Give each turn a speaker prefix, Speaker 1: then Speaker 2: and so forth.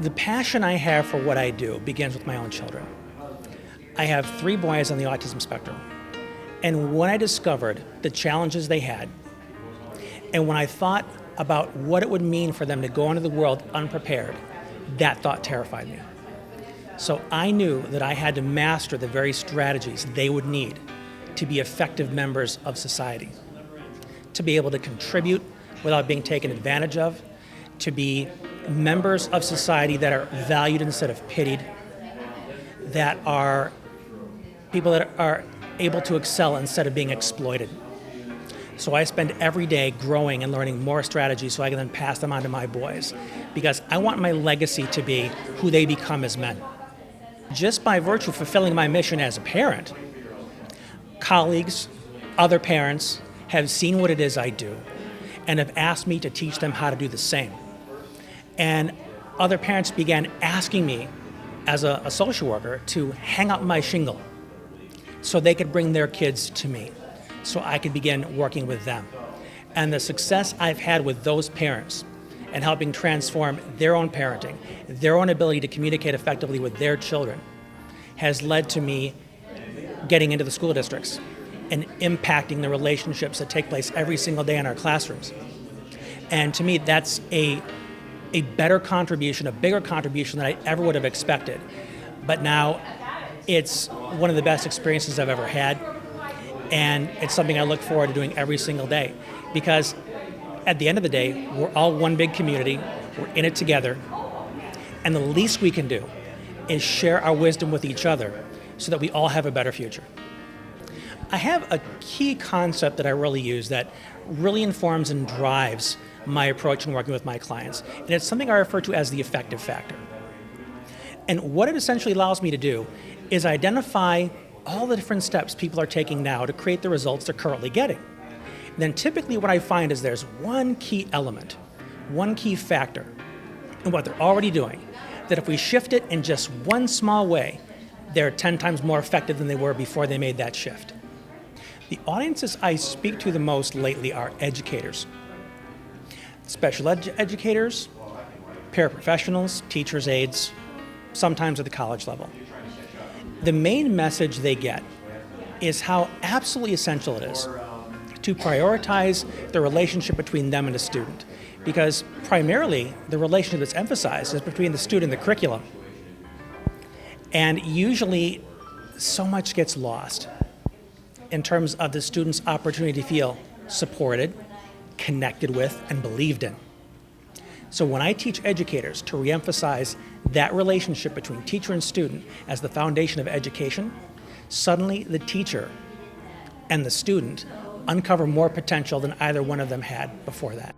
Speaker 1: The passion I have for what I do begins with my own children. I have 3 boys on the autism spectrum. And when I discovered the challenges they had, and when I thought about what it would mean for them to go into the world unprepared, that thought terrified me. So I knew that I had to master the very strategies they would need to be effective members of society, to be able to contribute without being taken advantage of, to be members of society that are valued instead of pitied, that are people that are able to excel instead of being exploited. So I spend every day growing and learning more strategies so I can then pass them on to my boys, because I want my legacy to be who they become as men. Just by virtue of fulfilling my mission as a parent, colleagues, other parents have seen what it is I do and have asked me to teach them how to do the same. And other parents began asking me as a social worker to hang out my shingle so they could bring their kids to me, so I could begin working with them. And the success I've had with those parents and helping transform their own parenting, their own ability to communicate effectively with their children, has led to me getting into the school districts and impacting the relationships that take place every single day in our classrooms. And to me, that's a better contribution, a bigger contribution than I ever would have expected. But now it's one of the best experiences I've ever had. And it's something I look forward to doing every single day, because at the end of the day, we're all one big community, we're in it together, and the least we can do is share our wisdom with each other so that we all have a better future. I have a key concept that I really use that really informs and drives my approach in working with my clients, and it's something I refer to as the effective factor. And what it essentially allows me to do is identify all the different steps people are taking now to create the results they're currently getting. And then typically what I find is there's one key element, one key factor in what they're already doing, that if we shift it in just one small way, they're 10 times more effective than they were before they made that shift. The audiences I speak to the most lately are educators, special educators, paraprofessionals, teachers' aides, sometimes at the college level. The main message they get is how absolutely essential it is to prioritize the relationship between them and the student, because primarily the relationship that's emphasized is between the student and the curriculum. And usually so much gets lost in terms of the student's opportunity to feel supported, connected with, and believed in. So when I teach educators to reemphasize that relationship between teacher and student as the foundation of education, suddenly the teacher and the student uncover more potential than either one of them had before that.